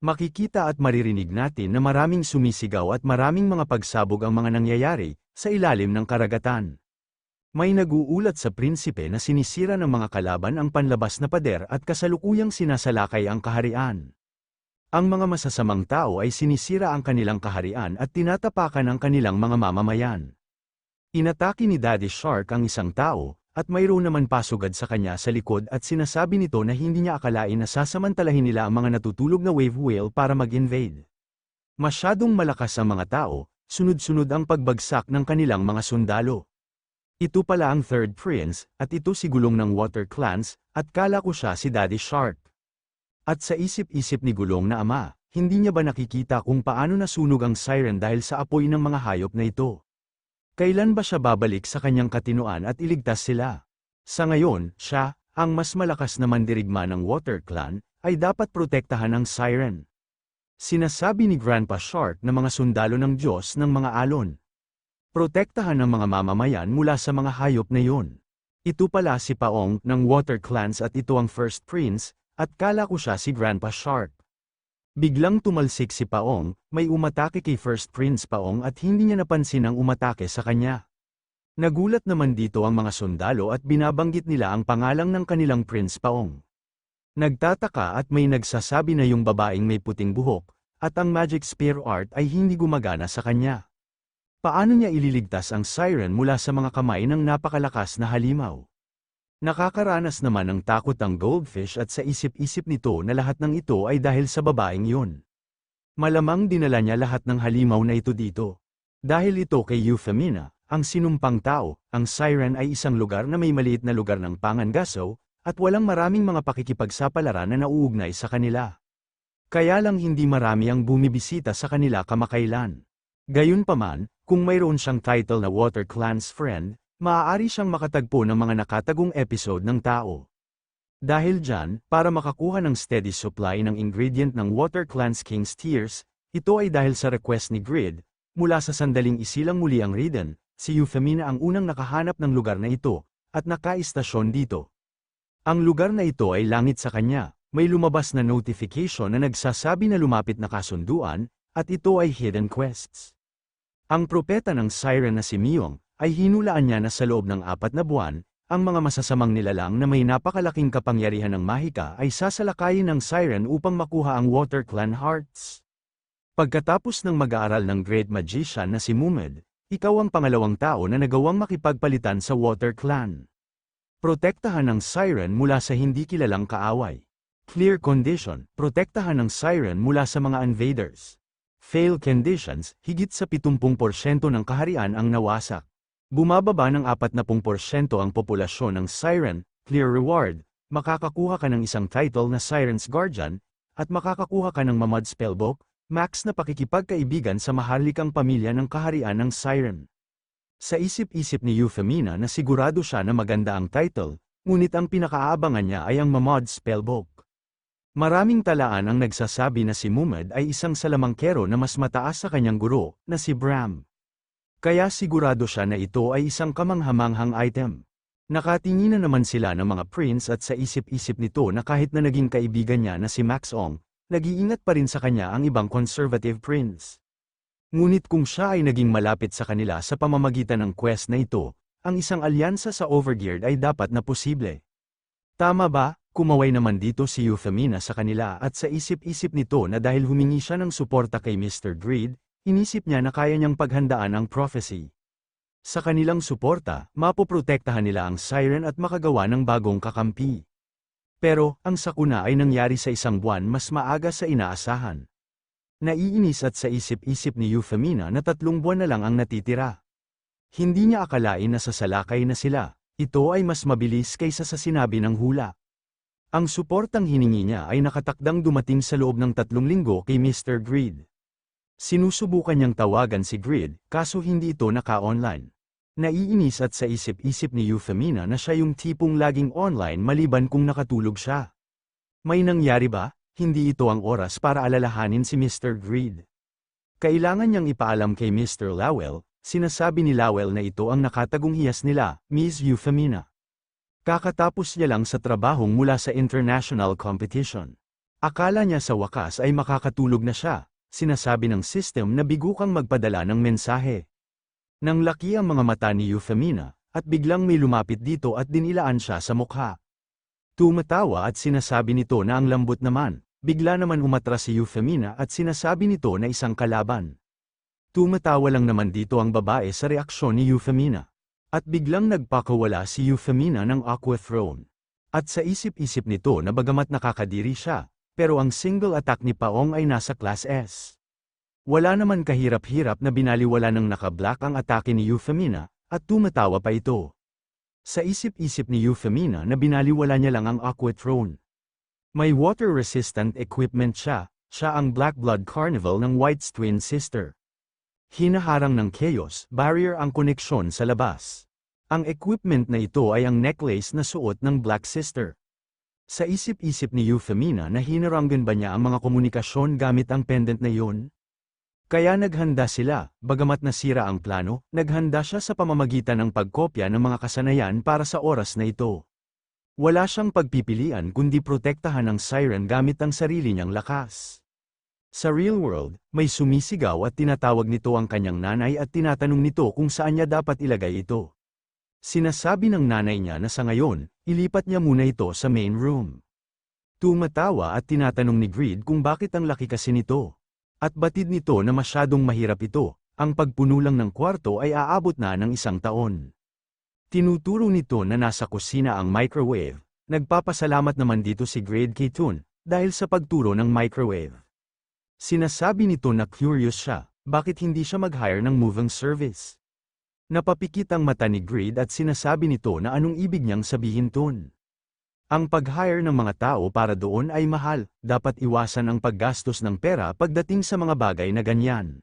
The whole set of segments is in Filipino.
Makikita at maririnig natin na maraming sumisigaw at maraming mga pagsabog ang mga nangyayari sa ilalim ng karagatan. May naguulat sa prinsipe na sinisira ng mga kalaban ang panlabas na pader at kasalukuyang sinasalakay ang kaharian. Ang mga masasamang tao ay sinisira ang kanilang kaharian at tinatapakan ang kanilang mga mamamayan. Inatake ni Daddy Shark ang isang tao, at mayroon naman pasugad sa kanya sa likod at sinasabi nito na hindi niya akalain na sasamantalahin nila ang mga natutulog na wave whale para mag-invade. Masyadong malakas ang mga tao, sunod-sunod ang pagbagsak ng kanilang mga sundalo. Ito pala ang third prince, at ito si Gulong ng Water Clans, at kala ko siya si Daddy Shark. At sa isip-isip ni Gulong na ama, hindi niya ba nakikita kung paano nasunog ang siren dahil sa apoy ng mga hayop na ito? Kailan ba siya babalik sa kanyang katinuan at iligtas sila? Sa ngayon, siya, ang mas malakas na mandirigma ng Water Clan, ay dapat protektahan ng siren. Sinasabi ni Grandpa Shark na mga sundalo ng Diyos ng mga alon. Protektahan ng mga mamamayan mula sa mga hayop na iyon. Ito pala si Paong ng Water Clans at ito ang First Prince, at kala ko siya si Grandpa Shark. Biglang tumalsik si Paong, may umatake kay First Prince Paong at hindi niya napansin ang umatake sa kanya. Nagulat naman dito ang mga sundalo at binabanggit nila ang pangalang ng kanilang Prince Paong. Nagtataka at may nagsasabi na yung babaeng may puting buhok, at ang magic spear art ay hindi gumagana sa kanya. Paano niya ililigtas ang siren mula sa mga kamay ng napakalakas na halimaw? Nakakaranas naman ng takot ang goldfish at sa isip-isip nito na lahat ng ito ay dahil sa babaeng yun. Malamang dinala niya lahat ng halimaw na ito dito. Dahil ito kay Euphemina, ang sinumpang tao, ang siren ay isang lugar na may maliit na lugar ng pangangaso, at walang maraming mga pakikipagsapalaran na nauugnay sa kanila. Kaya lang hindi marami ang bumibisita sa kanila kamakailan. Gayunpaman, kung mayroon siyang title na Water Clan's Friend, maaari siyang makatagpo ng mga nakatagong episode ng tao. Dahil dyan, para makakuha ng steady supply ng ingredient ng Water Clan's King's Tears, ito ay dahil sa request ni Grid, mula sa sandaling isilang muli ang Riden, si Euphemina ang unang nakahanap ng lugar na ito, at nakaistasyon dito. Ang lugar na ito ay langit sa kanya, may lumabas na notification na nagsasabi na lumapit na kasunduan, at ito ay hidden quests. Ang propeta ng siren na si Myong, ay hinulaan niya na sa loob ng 4 na buwan, ang mga masasamang nilalang na may napakalaking kapangyarihan ng mahika ay sasalakayin ng siren upang makuha ang Water Clan Hearts. Pagkatapos ng mag-aaral ng Great Magician na si Mumed, ikaw ang pangalawang tao na nagawang makipagpalitan sa Water Clan. Protektahan ng siren mula sa hindi kilalang kaaway. Clear condition, protektahan ng siren mula sa mga invaders. Fail conditions, higit sa 70% ng kaharian ang nawasak. Bumababa ng 40% ang populasyon ng siren, clear reward, makakakuha ka ng isang title na Siren's Guardian, at makakakuha ka ng Mamad Spellbook, max na pakikipagkaibigan sa maharlikang pamilya ng kaharian ng siren. Sa isip-isip ni Euphemina na sigurado siya na maganda ang title, ngunit ang pinakaabangan niya ay ang Mamad Spellbook. Maraming talaan ang nagsasabi na si Mumed ay isang salamangkero na mas mataas sa kanyang guro, na si Bram. Kaya sigurado siya na ito ay isang kamanghamanghang item. Nakatinginan naman sila ng mga prince at sa isip-isip nito na kahit na naging kaibigan niya na si Max Ong, nag-iingat pa rin sa kanya ang ibang conservative prince. Ngunit kung siya ay naging malapit sa kanila sa pamamagitan ng quest na ito, ang isang alyansa sa Overgeared ay dapat na posible. Tama ba? Kumaway naman dito si Euphemina sa kanila at sa isip-isip nito na dahil humingi siya ng suporta kay Mr. Greed, inisip niya na kaya niyang paghandaan ang prophecy. Sa kanilang suporta, mapoprotektahan nila ang siren at makagawa ng bagong kakampi. Pero, ang sakuna ay nangyari sa isang buwan mas maaga sa inaasahan. Naiinis at sa isip-isip ni Euphemina na 3 buwan na lang ang natitira. Hindi niya akalain na sasalakay na sila, ito ay mas mabilis kaysa sa sinabi ng hula. Ang suportang hiningi niya ay nakatakdang dumating sa loob ng 3 linggo kay Mr. Greed. Sinusubukan niyang tawagan si Grid, kaso hindi ito naka-online. Naiinis at sa isip-isip ni Euphemina na siya yung tipong laging online maliban kung nakatulog siya. May nangyari ba? Hindi ito ang oras para alalahanin si Mr. Greed. Kailangan niyang ipaalam kay Mr. Lowell, sinasabi ni Lowell na ito ang nakatagong hiyas nila, Miss Euphemina. Kakatapos niya lang sa trabahong mula sa international competition. Akala niya sa wakas ay makakatulog na siya, sinasabi ng system na bigukang magpadala ng mensahe. Nang laki ang mga mata ni Euphemina, at biglang may lumapit dito at dinilaan siya sa mukha. Tumatawa at sinasabi nito na ang lambot naman, bigla naman umatras si Euphemina at sinasabi nito na isang kalaban. Tumatawa lang naman dito ang babae sa reaksyon ni Euphemina. At biglang nagpakawala si Euphemina ng Aqua Throne. At sa isip-isip nito na bagamat nakakadiri siya, pero ang single attack ni Paong ay nasa Class S. Wala naman kahirap-hirap na binaliwala ng naka-black ang atake ni Euphemina, at tumatawa pa ito. Sa isip-isip ni Euphemina na binaliwala niya lang ang Aqua Throne. May water-resistant equipment siya ang Black Blood Carnival ng White's twin sister. Hinaharang ng Chaos Barrier ang koneksyon sa labas. Ang equipment na ito ay ang necklace na suot ng Black Sister. Sa isip-isip ni Euphemina na hinarangan ba niya ang mga komunikasyon gamit ang pendant na iyon? Kaya naghanda sila, bagamat nasira ang plano, naghanda siya sa pamamagitan ng pagkopya ng mga kasanayan para sa oras na ito. Wala siyang pagpipilian kundi protektahan ang Siren gamit ang sarili niyang lakas. Sa real world, may sumisigaw at tinatawag nito ang kanyang nanay at tinatanong nito kung saan niya dapat ilagay ito. Sinasabi ng nanay niya na sa ngayon, ilipat niya muna ito sa main room. Tumatawa at tinatanong ni Greed kung bakit ang laki kasi nito. At batid nito na masyadong mahirap ito, ang pagpuno lang ng kwarto ay aabot na ng 1 taon. Tinuturo nito na nasa kusina ang microwave, nagpapasalamat naman dito si Greed kay Toon, dahil sa pagturo ng microwave. Sinasabi nito na curious siya, bakit hindi siya mag-hire ng moving service? Napapikit ang mata ni Greed at sinasabi nito na anong ibig niyang sabihin Toon. Ang pag-hire ng mga tao para doon ay mahal, dapat iwasan ang paggastos ng pera pagdating sa mga bagay na ganyan.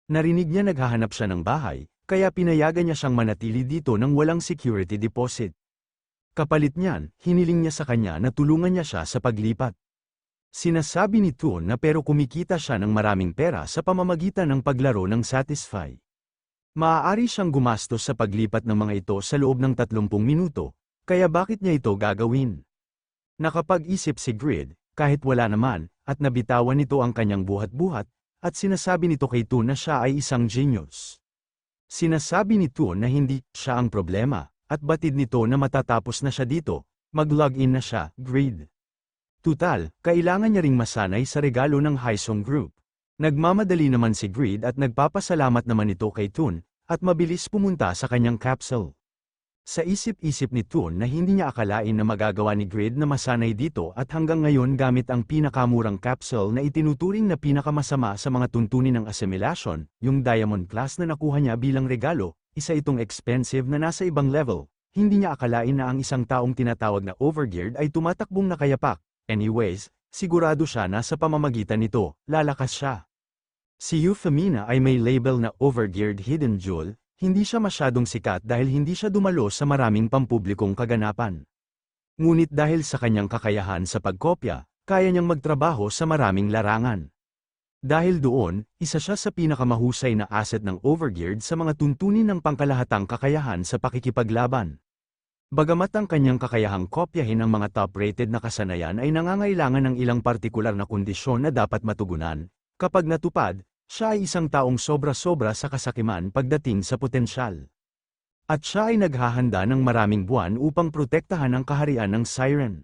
Narinig niya naghahanap siya ng bahay, kaya pinayagan niya siyang manatili dito nang walang security deposit. Kapalit niyan, hiniling niya sa kanya na tulungan niya siya sa paglipat. Sinasabi ni Toon na pero kumikita siya ng maraming pera sa pamamagitan ng paglaro ng Satisfy. Maaari siyang gumastos sa paglipat ng mga ito sa loob ng 30 minuto, kaya bakit niya ito gagawin? Nakapag-isip si Grid, kahit wala naman, at nabitawan nito ang kanyang buhat-buhat, at sinasabi nito kay Toon na siya ay isang genius. Sinasabi ni Toon na hindi siya ang problema, at batid nito na matatapos na siya dito, mag-login na siya, Grid. Tutal, kailangan niya ring masanay sa regalo ng Hyosung Group. Nagmamadali naman si Greed at nagpapasalamat naman ito kay Toon, at mabilis pumunta sa kanyang capsule. Sa isip-isip ni Toon na hindi niya akalain na magagawa ni Greed na masanay dito at hanggang ngayon gamit ang pinakamurang capsule na itinuturing na pinakamasama sa mga tuntunin ng assimilation, yung Diamond Class na nakuha niya bilang regalo, isa itong expensive na nasa ibang level. Hindi niya akalain na ang isang taong tinatawag na overgeared ay tumatakbong nakayapak. Anyways, sigurado siya na sa pamamagitan nito, lalakas siya. Si Euphemina ay may label na overgeared hidden jewel, hindi siya masyadong sikat dahil hindi siya dumalo sa maraming pampublikong kaganapan. Ngunit dahil sa kanyang kakayahan sa pagkopya, kaya niyang magtrabaho sa maraming larangan. Dahil doon, isa siya sa pinakamahusay na asset ng overgeared sa mga tuntunin ng pangkalahatang kakayahan sa pakikipaglaban. Bagamat ang kanyang kakayahang kopyahin ang mga top-rated na kasanayan ay nangangailangan ng ilang partikular na kondisyon na dapat matugunan, kapag natupad, siya ay isang taong sobra-sobra sa kasakiman pagdating sa potensyal. At siya ay naghahanda ng maraming buwan upang protektahan ang kaharian ng Siren.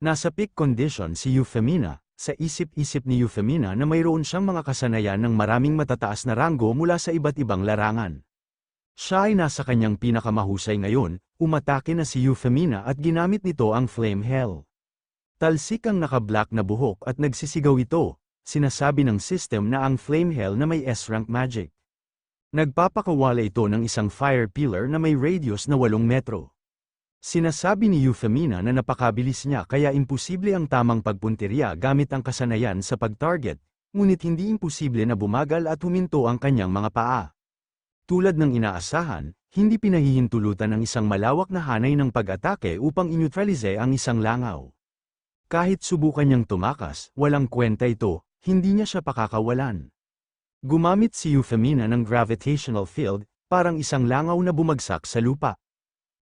Nasa peak condition si Euphemina, sa isip-isip ni Euphemina na mayroon siyang mga kasanayan ng maraming matataas na ranggo mula sa iba't ibang larangan. Siya ay nasa kanyang pinakamahusay ngayon, umatake na si Euphemina at ginamit nito ang Flame Hell. Talsik ang naka-black na buhok at nagsisigaw ito, sinasabi ng system na ang Flame Hell na may S-rank magic. Nagpapakawala ito ng isang fire pillar na may radius na 8 metro. Sinasabi ni Euphemina na napakabilis niya kaya imposible ang tamang pagpunteriya gamit ang kasanayan sa pag-target, ngunit hindi imposible na bumagal at huminto ang kanyang mga paa. Tulad ng inaasahan, hindi pinahihintulutan ang isang malawak na hanay ng pag-atake upang inutralize ang isang langaw. Kahit subukan niyang tumakas, walang kwenta ito, hindi niya siya pakakawalan. Gumamit si Euphemina ng gravitational field, parang isang langaw na bumagsak sa lupa.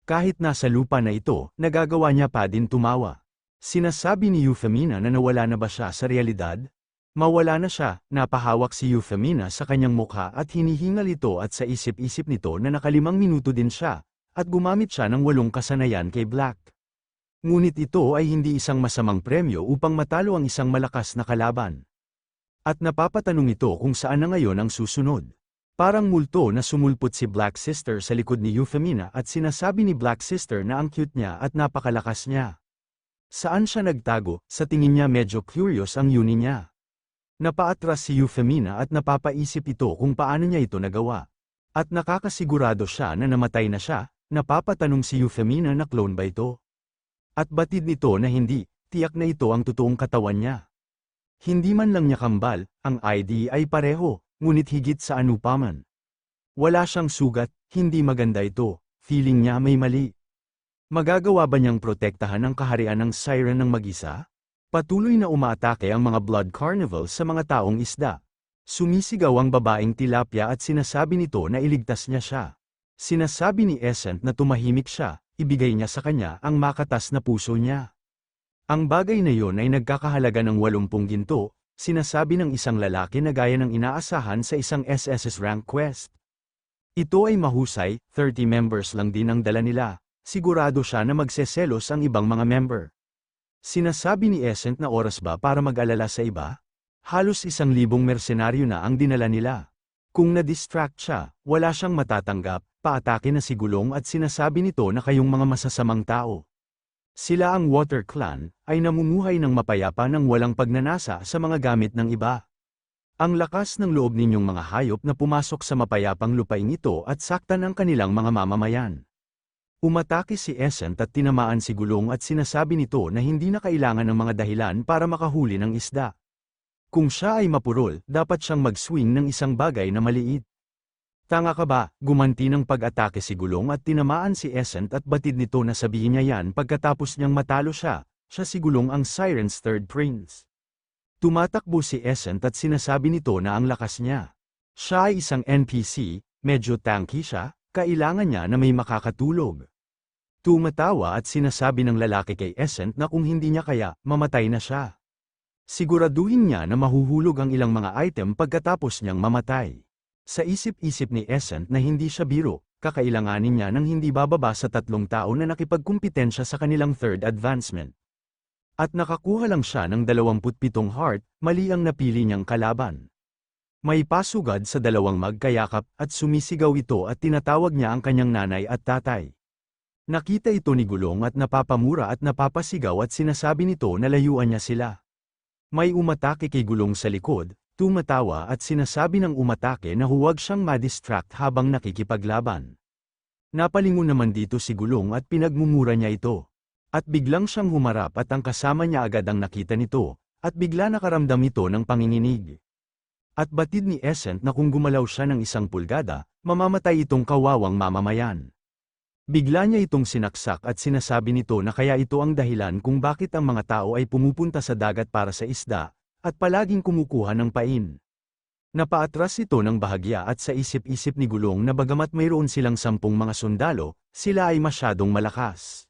Kahit nasa lupa na ito, nagagawa niya pa din tumawa. Sinasabi ni Euphemina na nawala na ba siya sa realidad? Mawala na siya, napahawak si Euphemina sa kanyang mukha at hinihingal ito at sa isip-isip nito na nakalimang minuto din siya, at gumamit siya ng 8 kasanayan kay Black. Ngunit ito ay hindi isang masamang premyo upang matalo ang isang malakas na kalaban. At napapatanong ito kung saan na ngayon ang susunod. Parang multo na sumulpot si Black Sister sa likod ni Euphemina at sinasabi ni Black Sister na ang cute niya at napakalakas niya. Saan siya nagtago? Sa tingin niya medyo curious ang yuni niya. Napaatras si Euphemina at napapaisip ito kung paano niya ito nagawa. At nakakasigurado siya na namatay na siya, napapatanong si Euphemina na clone ba ito? At batid nito na hindi, tiyak na ito ang totoong katawan niya. Hindi man lang niya kambal, ang ID ay pareho, ngunit higit sa anupaman. Wala siyang sugat, hindi maganda ito, feeling niya may mali. Magagawa ba niyang protektahan ang kaharian ng siren ng mag-isa? Patuloy na umaatake ang mga blood carnival sa mga taong isda. Sumisigaw ang babaeng tilapia at sinasabi nito na iligtas niya siya. Sinasabi ni Essent na tumahimik siya, ibigay niya sa kanya ang makatas na puso niya. Ang bagay na yon ay nagkakahalaga ng 80 ginto, sinasabi ng isang lalaki na gaya ng inaasahan sa isang SSS rank quest. Ito ay mahusay, 30 members lang din ang dala nila. Sigurado siya na magseselos ang ibang mga member. Sinasabi ni Essent na oras ba para mag-alala sa iba? Halos 1,000 mersenaryo na ang dinala nila. Kung na-distract siya, wala siyang matatanggap, paatake na si Gulong at sinasabi nito na kayong mga masasamang tao. Sila ang Water Clan, ay namumuhay ng mapayapa ng walang pagnanasa sa mga gamit ng iba. Ang lakas ng loob ninyong mga hayop na pumasok sa mapayapang lupain ito at saktan ang kanilang mga mamamayan. Umatake si Essent at tinamaan si Gulong at sinasabi nito na hindi na kailangan ng mga dahilan para makahuli ng isda. Kung siya ay mapurol, dapat siyang mag-swing ng isang bagay na maliit. Tanga ka ba? Gumanti ng pag-atake si Gulong at tinamaan si Essent at batid nito na sabihin niya yan pagkatapos niyang matalo siya si Gulong ang Siren's third prince. Tumatakbo si Essent at sinasabi nito na ang lakas niya. Siya ay isang NPC, medyo tanky siya, kailangan niya na may makakatulog. Tumatawa at sinasabi ng lalaki kay Essent na kung hindi niya kaya, mamatay na siya. Siguraduhin niya na mahuhulog ang ilang mga item pagkatapos niyang mamatay. Sa isip-isip ni Essent na hindi siya biro, kakailanganin niya ng hindi bababa sa 3 tao na nakipagkumpitensya sa kanilang third advancement. At nakakuha lang siya ng 27 heart, mali ang napili niyang kalaban. May pasugad sa 2 magkayakap at sumisigaw ito at tinatawag niya ang kanyang nanay at tatay. Nakita ito ni Gulong at napapamura at napapasigaw at sinasabi nito na layuan niya sila. May umatake kay Gulong sa likod, tumatawa at sinasabi ng umatake na huwag siyang ma-distract habang nakikipaglaban. Napalingon naman dito si Gulong at pinagmumura niya ito. At biglang siyang humarap at ang kasama niya agad ang nakita nito, at bigla nakaramdam ito ng panginginig. At batid ni Essent na kung gumalaw siya ng 1 pulgada, mamamatay itong kawawang mamamayan. Bigla niya itong sinaksak at sinasabi nito na kaya ito ang dahilan kung bakit ang mga tao ay pumupunta sa dagat para sa isda, at palaging kumukuha ng pain. Napaatras ito ng bahagya at sa isip-isip ni Gulong na bagamat mayroon silang 10 mga sundalo, sila ay masyadong malakas.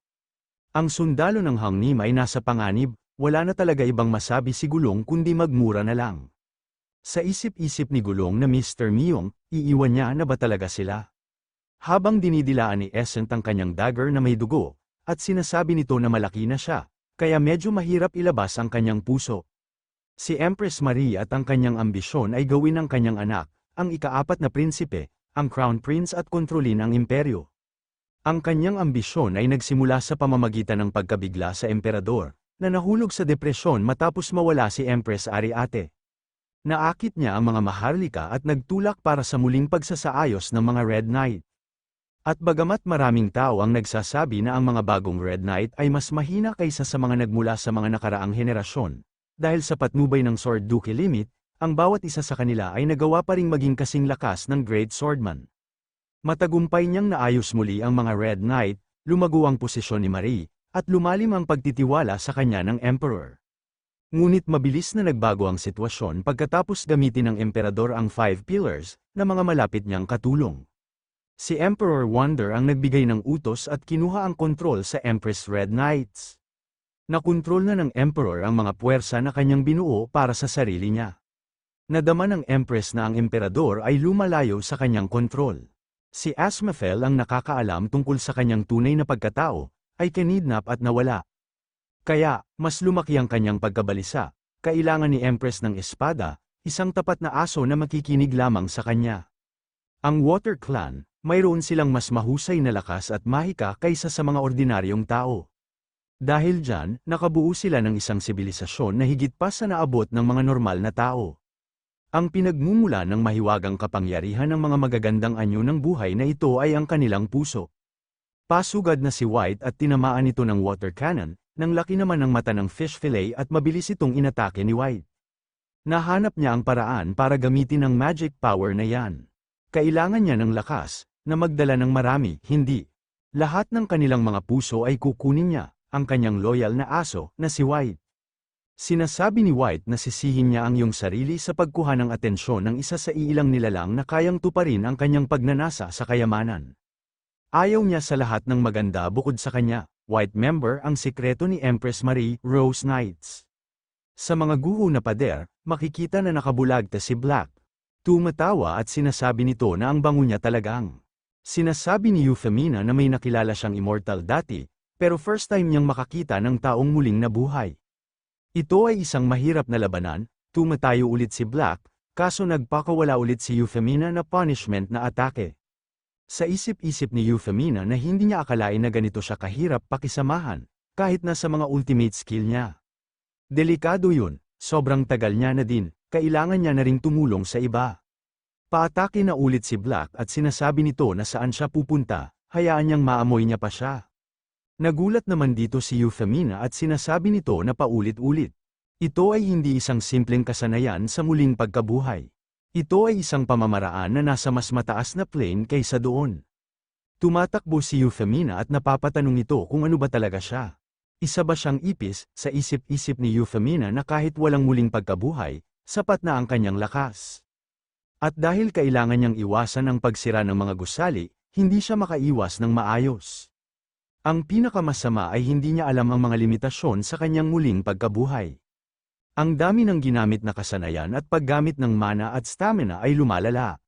Ang sundalo ng Hangnim ay nasa panganib, wala na talaga ibang masabi si Gulong kundi magmura na lang. Sa isip-isip ni Gulong na Mr. Miyong, iiwan niya na ba talaga sila? Habang dinidilaan ni Essent ang kanyang dagger na may dugo, at sinasabi nito na malaki na siya, kaya medyo mahirap ilabas ang kanyang puso. Si Empress Marie at ang kanyang ambisyon ay gawin ang kanyang anak, ang ika-4 na prinsipe, ang Crown Prince at kontrolin ang imperyo. Ang kanyang ambisyon ay nagsimula sa pamamagitan ng pagkabigla sa emperador, na nahulog sa depresyon matapos mawala si Empress Ariate. Naakit niya ang mga maharlika at nagtulak para sa muling pagsasaayos ng mga Red Knight. At bagamat maraming tao ang nagsasabi na ang mga bagong Red Knight ay mas mahina kaysa sa mga nagmula sa mga nakaraang henerasyon, dahil sa patnubay ng Sword Duke limit, ang bawat isa sa kanila ay nagawa pa ring maging kasing lakas ng Great Swordman. Matagumpay niyang naayos muli ang mga Red Knight, lumago ang posisyon ni Marie, at lumalim ang pagtitiwala sa kanya ng Emperor. Ngunit mabilis na nagbago ang sitwasyon pagkatapos gamitin ng Emperador ang 5 Pillars, na mga malapit niyang katulong. Si Emperor Wonder ang nagbigay ng utos at kinuha ang kontrol sa Empress Red Knights. Nakontrol na ng Emperor ang mga puwersa na kanyang binuo para sa sarili niya. Nadama ng Empress na ang Emperador ay lumalayo sa kanyang kontrol. Si Asmaphel ang nakakaalam tungkol sa kanyang tunay na pagkatao, ay kinidnap at nawala. Kaya, mas lumaki ang kanyang pagkabalisa. Kailangan ni Empress ng espada, isang tapat na aso na makikinig lamang sa kanya. Ang Water Clan, mayroon silang mas mahusay na lakas at mahika kaysa sa mga ordinaryong tao. Dahil dyan, nakabuo sila ng isang sibilisasyon na higit pa sa naabot ng mga normal na tao. Ang pinagmumula ng mahiwagang kapangyarihan ng mga magagandang anyo ng buhay na ito ay ang kanilang puso. Pasugad na si White at tinamaan ito ng water cannon, nang laki naman ng mata ng fish fillet at mabilis itong inatake ni White. Nahanap niya ang paraan para gamitin ang magic power na yan. Kailangan niya ng lakas, na magdala ng marami, hindi. Lahat ng kanilang mga puso ay kukunin niya, ang kanyang loyal na aso, na si White. Sinasabi ni White na sisihin niya ang iyong sarili sa pagkuha ng atensyon ng isa sa iilang nilalang na kayang tuparin ang kanyang pagnanasa sa kayamanan. Ayaw niya sa lahat ng maganda bukod sa kanya, White member ang sikreto ni Empress Marie Rose Knights. Sa mga guho na pader, makikita na nakabulagta si Black. Tumatawa at sinasabi nito na ang bango niya talagang. Sinasabi ni Euphemina na may nakilala siyang immortal dati, pero first time niyang makakita ng taong muling nabuhay. Ito ay isang mahirap na labanan, tumatayo ulit si Black, kaso nagpakawala ulit si Euphemina na punishment na atake. Sa isip-isip ni Euphemina na hindi niya akalain na ganito siya kahirap pakisamahan, kahit na sa mga ultimate skill niya. Delikado yun, sobrang tagal niya na din, kailangan niya na ring tumulong sa iba. Paatake na ulit si Black at sinasabi nito na saan siya pupunta, hayaan niyang maamoy niya pa siya. Nagulat naman dito si Euphemina at sinasabi nito na paulit-ulit. Ito ay hindi isang simpleng kasanayan sa muling pagkabuhay. Ito ay isang pamamaraan na nasa mas mataas na plane kaysa doon. Tumatakbo si Euphemina at napapatanong ito kung ano ba talaga siya. Isa ba siyang ipis, sa isip-isip ni Euphemina na kahit walang muling pagkabuhay, sapat na ang kanyang lakas. At dahil kailangan niyang iwasan ang pagsira ng mga gusali, hindi siya makaiwas ng maayos. Ang pinakamasama ay hindi niya alam ang mga limitasyon sa kanyang muling pagkabuhay. Ang dami ng ginamit na kasanayan at paggamit ng mana at stamina ay lumalala.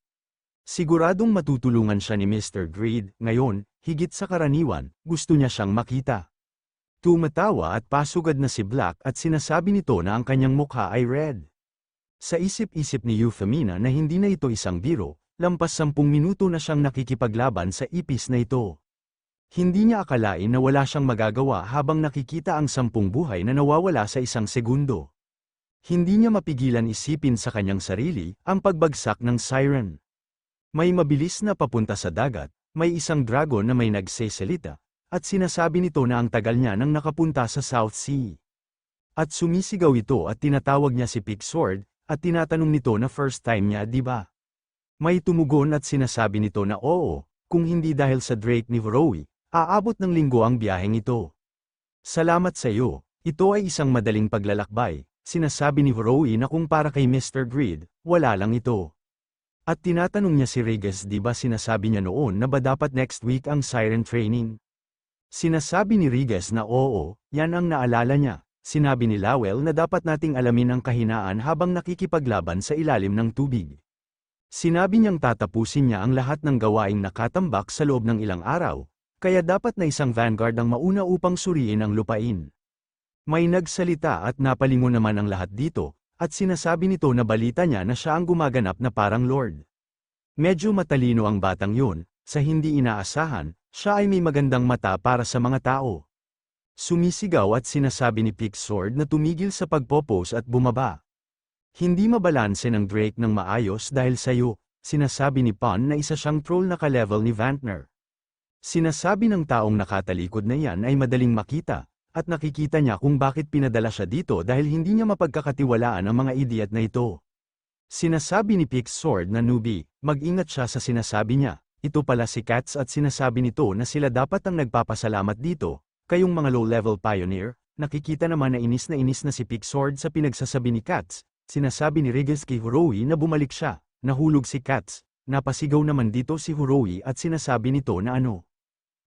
Siguradong matutulungan siya ni Mr. Greed, ngayon, higit sa karaniwan, gusto niya siyang makita. Tumatawa at pasugad na si Black at sinasabi nito na ang kanyang mukha ay red. Sa isip-isip ni Euphemina na hindi na ito isang biro, lampas 10 minuto na siyang nakikipaglaban sa ipis na ito. Hindi niya akalain na wala siyang magagawa habang nakikita ang 10 buhay na nawawala sa isang segundo. Hindi niya mapigilan isipin sa kanyang sarili ang pagbagsak ng siren. May mabilis na papunta sa dagat, may isang dragon na may nagseselita, at sinasabi nito na ang tagal niya nang nakapunta sa South Sea. At sumisigaw ito at tinatawag niya si Pixord, at tinatanong nito na first time niya, di ba? May tumugon at sinasabi nito na oo, kung hindi dahil sa Drake ni Vrowie, aabot ng linggo ang biyaheng ito. Salamat sa iyo, ito ay isang madaling paglalakbay, sinasabi ni Vrowie na kung para kay Mr. Greed, wala lang ito. At tinatanong niya si Regis di ba sinasabi niya noon na ba dapat next week ang siren training? Sinasabi ni Regis na oo, yan ang naalala niya. Sinabi ni Lowell na dapat nating alamin ang kahinaan habang nakikipaglaban sa ilalim ng tubig. Sinabi niyang tatapusin niya ang lahat ng gawaing nakatambak sa loob ng ilang araw, kaya dapat na isang vanguard ang mauna upang suriin ang lupain. May nagsalita at napalingon naman ang lahat dito, at sinasabi nito na balita niya na siya ang gumaganap na parang Lord. Medyo matalino ang batang yun, sa hindi inaasahan, siya ay may magandang mata para sa mga tao. Sumisigaw at sinasabi ni Pixord na tumigil sa pagpopose at bumaba. Hindi mabalanse ng Drake ng maayos dahil sayo, sinasabi ni Pon na isa siyang troll na ka-level ni Vantner. Sinasabi ng taong nakatalikod na yan ay madaling makita, at nakikita niya kung bakit pinadala siya dito dahil hindi niya mapagkakatiwalaan ang mga idiot na ito. Sinasabi ni Pixord na newbie, mag-ingat siya sa sinasabi niya, ito pala si Cats at sinasabi nito na sila dapat ang nagpapasalamat dito, kayong mga low-level pioneer, nakikita naman na inis na si Pixord sa pinagsasabi ni Cats, sinasabi ni Regis kay Vrowie na bumalik siya, nahulog si Cats, napasigaw naman dito si Vrowie at sinasabi nito na ano.